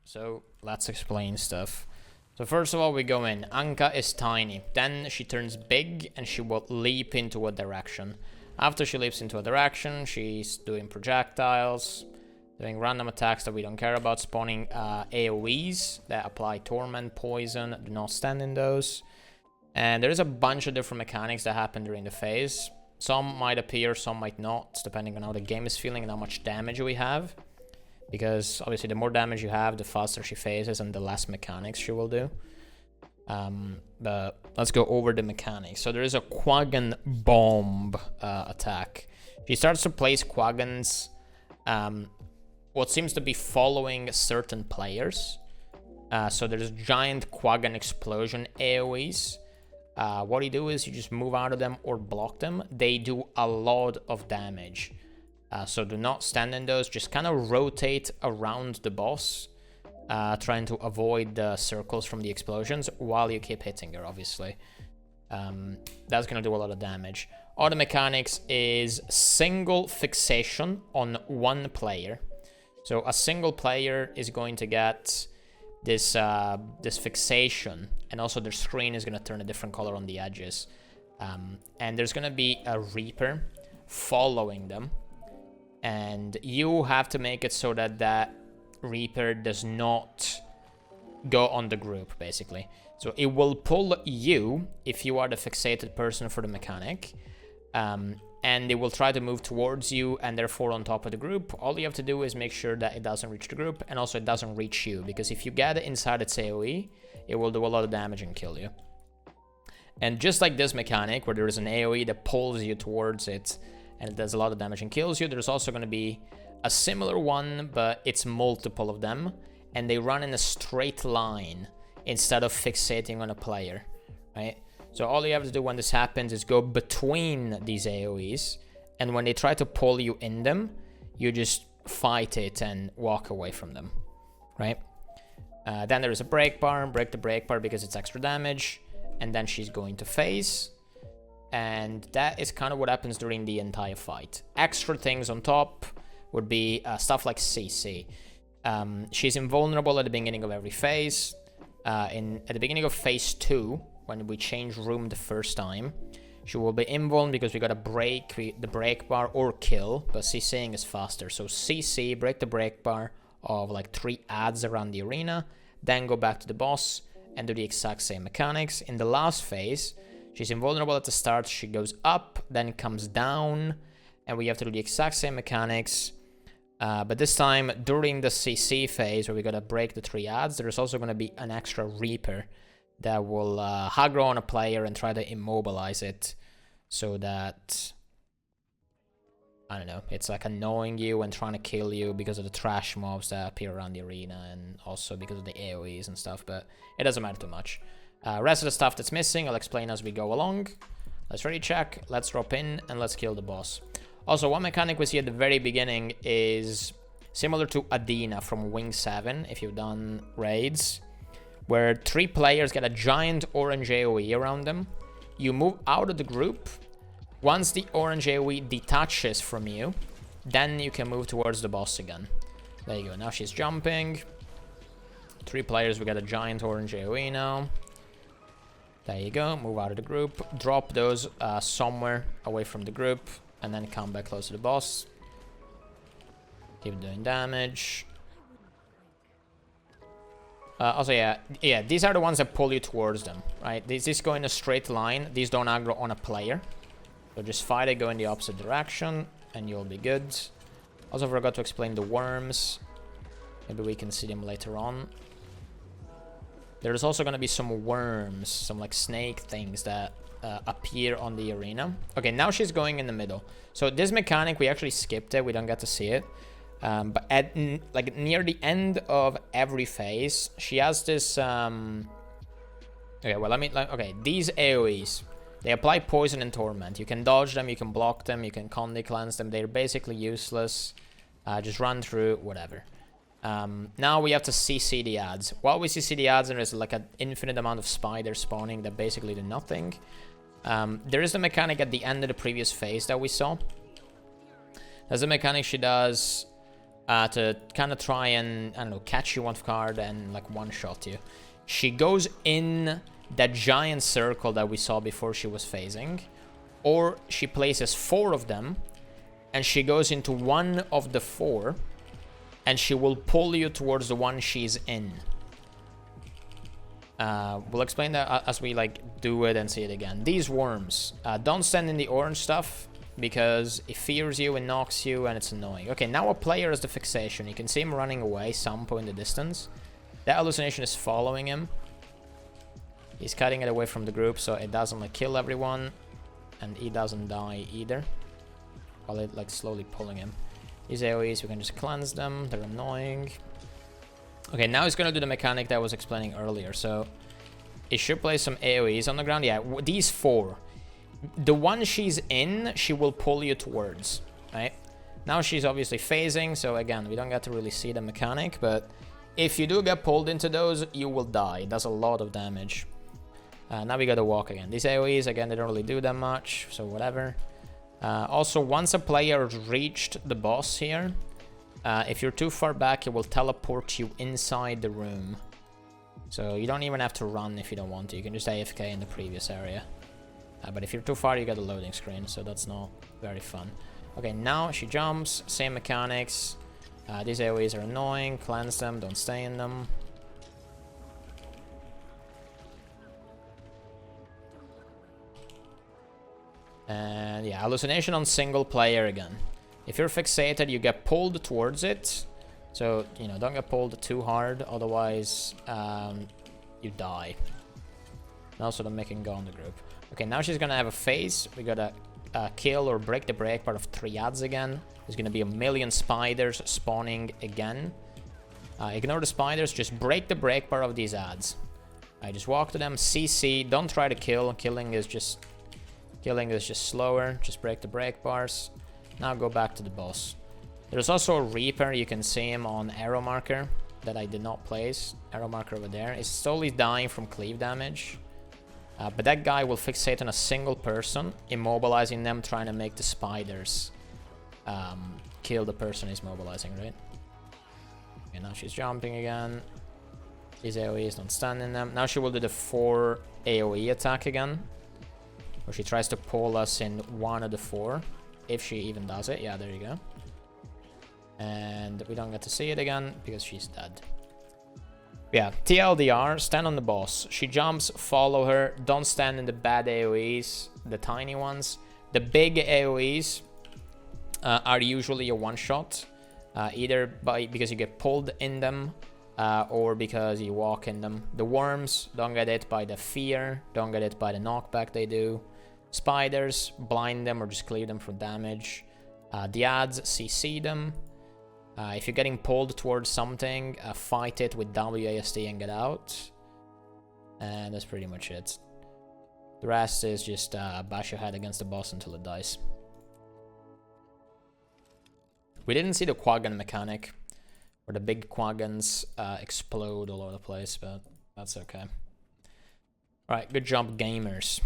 So let's explain stuff. So first of all, we go in. Ankka is tiny. Then she turns big and she will leap into a direction. After she leaps into a direction, she's doing projectiles, doing random attacks that we don't care about, spawning AoEs that apply torment, poison. Do not stand in those. And there is a bunch of different mechanics that happen during the phase. Some might appear, some might not, depending on how the game is feeling and how much damage we have. Because obviously the more damage you have, the faster she phases and the less mechanics she will do. But let's go over the mechanics. So there is a Quaggan bomb attack. She starts to place Quaggans, what seems to be following certain players. So there's giant Quaggan explosion AoEs. What you do is you just move out of them or block them. They do a lot of damage. So do not stand in those, just kind of rotate around the boss, trying to avoid the circles from the explosions while you keep hitting her, obviously. That's going to do a lot of damage. Other mechanics is single fixation on one player. So a single player is going to get this, this fixation, and also their screen is going to turn a different color on the edges. And there's going to be a Reaper following them. And you have to make it so that that Reaper does not go on the group, basically. So it will pull you if you are the fixated person for the mechanic. And it will try to move towards you and therefore on top of the group. All you have to do is make sure that it doesn't reach the group and also it doesn't reach you. Because if you get it inside its AoE, it will do a lot of damage and kill you. And just like this mechanic, where there is an AoE that pulls you towards it, and it does a lot of damage and kills you, there's also going to be a similar one, but it's multiple of them, and they run in a straight line instead of fixating on a player, right? So all you have to do when this happens is go between these AoEs, and when they try to pull you in them, you just fight it and walk away from them, right? Then there is a break bar, break the break bar because it's extra damage, and then she's going to phase. And that is kind of what happens during the entire fight. Extra things on top would be stuff like CC. She's invulnerable at the beginning of every phase. At the beginning of phase 2, when we change room the first time, she will be invulnerable because we gotta break the break bar or kill, but CCing is faster. So CC, break the break bar of like 3 adds around the arena, then go back to the boss and do the exact same mechanics. In the last phase, she's invulnerable at the start, she goes up, then comes down, and we have to do the exact same mechanics. But this time, during the CC phase, where we gotta break the 3 adds, there's also gonna be an extra Reaper that will aggro on a player and try to immobilize it, so that, I don't know, it's like annoying you and trying to kill you because of the trash mobs that appear around the arena, and also because of the AoEs and stuff, but it doesn't matter too much. Rest of the stuff that's missing, I'll explain as we go along. Let's ready check, let's drop in, and let's kill the boss. Also, one mechanic we see at the very beginning is similar to Adina from Wing 7, if you've done raids, where 3 players get a giant orange AoE around them. You move out of the group. Once the orange AoE detaches from you, then you can move towards the boss again. There you go, now she's jumping. 3 players, we got a giant orange AoE now. There you go, move out of the group, drop those somewhere away from the group, and then come back close to the boss. Keep doing damage. Also, yeah, these are the ones that pull you towards them, right? These go in a straight line, these don't aggro on a player. So just fight it, go in the opposite direction, and you'll be good. Also forgot to explain the worms. Maybe we can see them later on. There's also going to be some worms, some like snake things that appear on the arena. Okay, now she's going in the middle. So this mechanic, we actually skipped it. We don't get to see it. But at like near the end of every phase, she has this... Okay, well, okay, these AoEs, they apply poison and torment. You can dodge them, you can block them, you can Conde cleanse them. They're basically useless. Just run through, whatever. Now we have to CC the adds. While we CC the adds, there is like an infinite amount of spiders spawning that basically do nothing. There is the mechanic at the end of the previous phase that we saw. There's a mechanic she does to kind of try and, I don't know, catch you off guard and like one-shot you. She goes in that giant circle that we saw before she was phasing, or she places 4 of them, and she goes into one of the 4, and she will pull you towards the one she's in. We'll explain that as we like do it and see it again. These worms, don't stand in the orange stuff, because it fears you and knocks you and it's annoying. Okay, now a player has the fixation. You can see him running away, Sampo in the distance. That hallucination is following him. He's cutting it away from the group so it doesn't like kill everyone, and he doesn't die either, while it like slowly pulling him. These AoEs, we can just cleanse them, they're annoying. Okay, now he's gonna do the mechanic that I was explaining earlier. So he should place some AoEs on the ground. Yeah, these 4. The one she's in, she will pull you towards, right? Now she's obviously phasing, so again, we don't get to really see the mechanic, but if you do get pulled into those, you will die. It does a lot of damage. Now we gotta walk again. These AoEs, again, they don't really do that much, so whatever. Also, once a player has reached the boss here, if you're too far back, it will teleport you inside the room. So you don't even have to run if you don't want to. You can just AFK in the previous area. But if you're too far, you get a loading screen, so that's not very fun. Okay, now she jumps, same mechanics. These AoEs are annoying, cleanse them, don't stay in them. And yeah, hallucination on single player again. If you're fixated, you get pulled towards it. So, you know, don't get pulled too hard, otherwise you die. And also don't make him go on the group. Okay, now she's gonna have a phase. We gotta kill or break the break part of 3 ads again. There's gonna be a million spiders spawning again. Ignore the spiders, just break the break part of these ads. Just walk to them, CC, don't try to kill. Killing is just slower. Just break the break bars. Now go back to the boss. There's also a Reaper, you can see him on arrow marker that I did not place. Arrow marker over there. He's slowly dying from cleave damage. But that guy will fixate on a single person, immobilizing them, trying to make the spiders kill the person he's mobilizing, right? Okay, now she's jumping again. These AoEs don't stand in them. Now she will do the 4 AoE attack again, where she tries to pull us in one of the 4, if she even does it. Yeah, there you go. And we don't get to see it again because she's dead. Yeah, TLDR, stand on the boss. She jumps, follow her. Don't stand in the bad AoEs, the tiny ones. The big AoEs are usually a one-shot, either because you get pulled in them or because you walk in them. The worms, don't get it by the fear, don't get it by the knockback they do. Spiders, blind them or just clear them for damage. The ads, CC them. If you're getting pulled towards something, fight it with WASD and get out. And that's pretty much it. The rest is just bash your head against the boss until it dies. We didn't see the Quaggan mechanic, where the big Quaggans explode all over the place, but that's okay. Alright, good job, gamers.